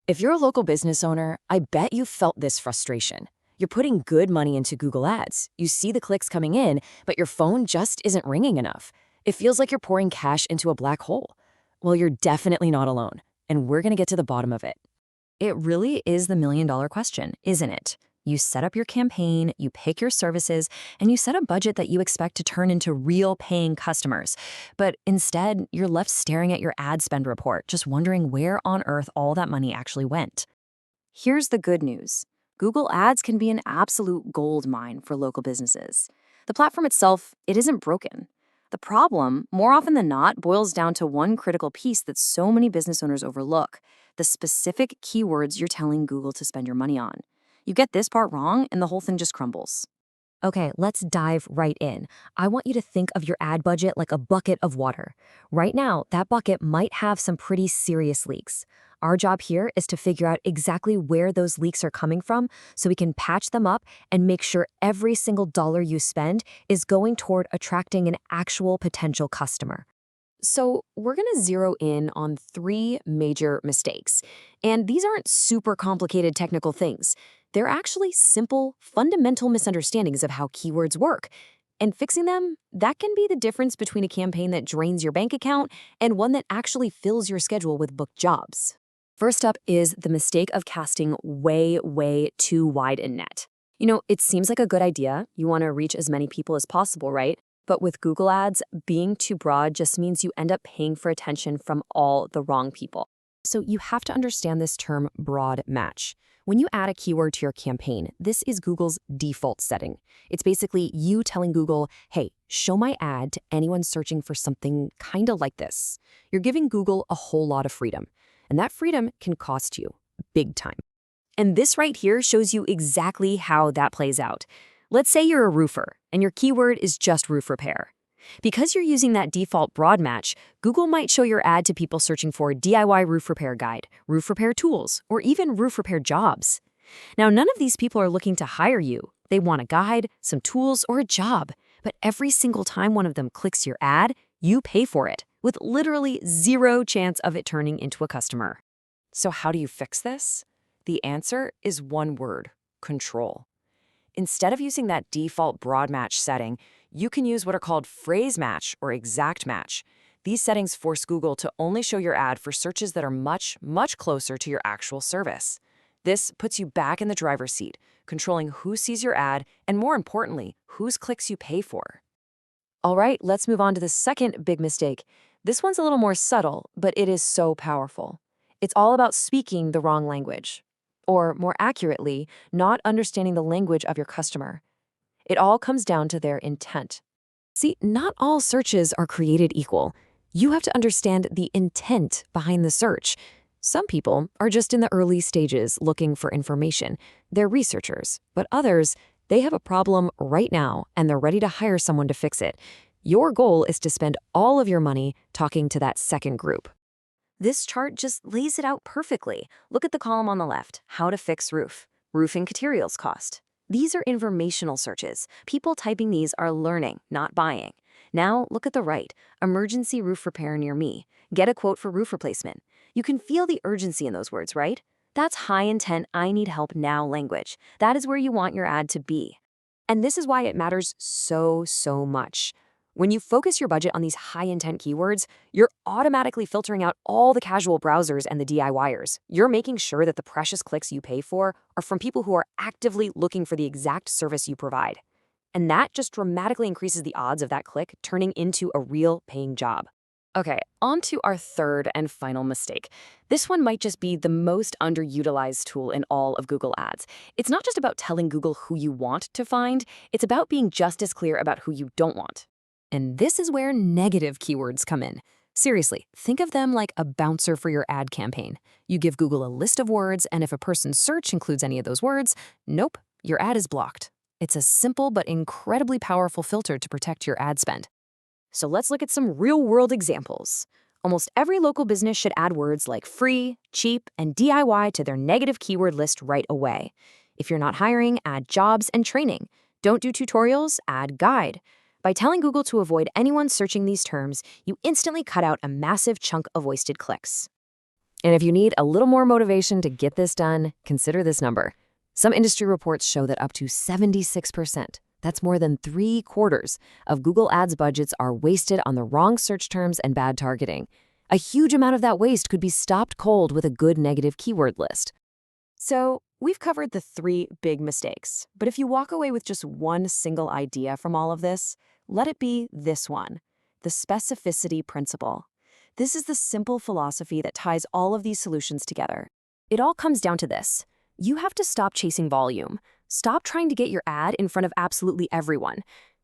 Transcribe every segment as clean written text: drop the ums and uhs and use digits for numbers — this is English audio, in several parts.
If you're a local business owner, I bet you felt this frustration. You're putting good money into Google Ads. You see the clicks coming in, but your phone just isn't ringing enough. It feels like you're pouring cash into a black hole. Well, you're definitely not alone, and we're going to get to the bottom of it. It really is the million-dollar question, isn't it? You set up your campaign, you pick your services, and you set a budget that you expect to turn into real paying customers. But instead, you're left staring at your ad spend report, just wondering where on earth all that money actually went. Here's the good news. Google Ads can be an absolute gold mine for local businesses. The platform itself, it isn't broken. The problem, more often than not, boils down to one critical piece that so many business owners overlook: the specific keywords you're telling Google to spend your money on. You get this part wrong, and the whole thing just crumbles. Okay, let's dive right in. I want you to think of your ad budget like a bucket of water. Right now, that bucket might have some pretty serious leaks. Our job here is to figure out exactly where those leaks are coming from so we can patch them up and make sure every single dollar you spend is going toward attracting an actual potential customer. So we're going to zero in on three major mistakes. And these aren't super complicated technical things. They're actually simple, fundamental misunderstandings of how keywords work. And fixing them, that can be the difference between a campaign that drains your bank account and one that actually fills your schedule with booked jobs. First up is the mistake of casting way, way too wide a net. It seems like a good idea. You want to reach as many people as possible, right? But with Google Ads, being too broad just means you end up paying for attention from all the wrong people. So you have to understand this term broad match. When you add a keyword to your campaign, this is Google's default setting. It's basically you telling Google, hey, show my ad to anyone searching for something kind of like this. You're giving Google a whole lot of freedom, and that freedom can cost you big time. And this right here shows you exactly how that plays out. Let's say you're a roofer, and your keyword is just roof repair. Because you're using that default broad match, Google might show your ad to people searching for DIY roof repair guide, roof repair tools, or even roof repair jobs. Now, none of these people are looking to hire you. They want a guide, some tools, or a job. But every single time one of them clicks your ad, you pay for it, with literally zero chance of it turning into a customer. So how do you fix this? The answer is one word: control. Instead of using that default broad match setting, you can use what are called phrase match or exact match. These settings force Google to only show your ad for searches that are much, much closer to your actual service. This puts you back in the driver's seat, controlling who sees your ad and, more importantly, whose clicks you pay for. All right, let's move on to the second big mistake. This one's a little more subtle, but it is so powerful. It's all about speaking the wrong language. Or, more accurately, not understanding the language of your customer. It all comes down to their intent. See, not all searches are created equal. You have to understand the intent behind the search. Some people are just in the early stages looking for information. They're researchers, but others, they have a problem right now and they're ready to hire someone to fix it. Your goal is to spend all of your money talking to that second group. This chart just lays it out perfectly. Look at the column on the left, how to fix roof, roofing materials cost. These are informational searches. People typing these are learning, not buying. Now look at the right, emergency roof repair near me. Get a quote for roof replacement. You can feel the urgency in those words, right? That's high intent, I need help now language. That is where you want your ad to be. And this is why it matters so much. When you focus your budget on these high-intent keywords, you're automatically filtering out all the casual browsers and the DIYers. You're making sure that the precious clicks you pay for are from people who are actively looking for the exact service you provide. And that just dramatically increases the odds of that click turning into a real paying job. Okay, on to our third and final mistake. This one might just be the most underutilized tool in all of Google Ads. It's not just about telling Google who you want to find, it's about being just as clear about who you don't want. And this is where negative keywords come in. Seriously, think of them like a bouncer for your ad campaign. You give Google a list of words, and if a person's search includes any of those words, nope, your ad is blocked. It's a simple but incredibly powerful filter to protect your ad spend. So let's look at some real-world examples. Almost every local business should add words like free, cheap, and DIY to their negative keyword list right away. If you're not hiring, add jobs and training. Don't do tutorials, add guide. By telling Google to avoid anyone searching these terms, you instantly cut out a massive chunk of wasted clicks. And if you need a little more motivation to get this done, consider this number. Some industry reports show that up to 76%, that's more than 3/4 of Google Ads budgets are wasted on the wrong search terms and bad targeting. A huge amount of that waste could be stopped cold with a good negative keyword list. So, we've covered the 3 big mistakes, but if you walk away with just one single idea from all of this, let it be this one: the specificity principle. This is the simple philosophy that ties all of these solutions together. It all comes down to this: you have to stop chasing volume. Stop trying to get your ad in front of absolutely everyone.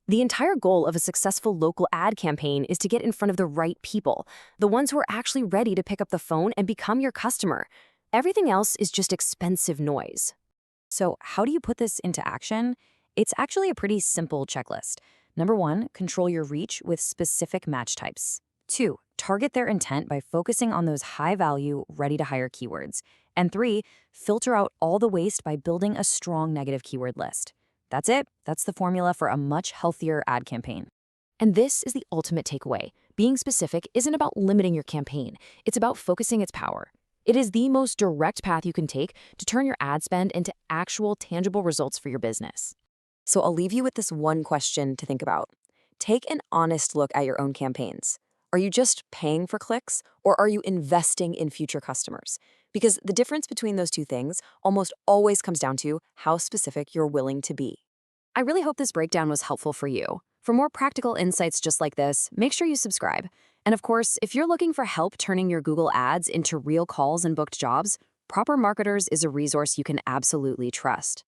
The entire goal of a successful local ad campaign is to get in front of the right people, the ones who are actually ready to pick up the phone and become your customer. Everything else is just expensive noise. So, how do you put this into action? It's actually a pretty simple checklist. Number 1, control your reach with specific match types. 2, target their intent by focusing on those high-value, ready-to-hire keywords. And 3, filter out all the waste by building a strong negative keyword list. That's it. That's the formula for a much healthier ad campaign. And this is the ultimate takeaway. Being specific isn't about limiting your campaign. It's about focusing its power. It is the most direct path you can take to turn your ad spend into actual, tangible results for your business. So I'll leave you with this one question to think about. Take an honest look at your own campaigns. Are you just paying for clicks, or are you investing in future customers? Because the difference between those two things almost always comes down to how specific you're willing to be. I really hope this breakdown was helpful for you. For more practical insights just like this, make sure you subscribe. And of course, if you're looking for help turning your Google Ads into real calls and booked jobs, Proper Marketers is a resource you can absolutely trust.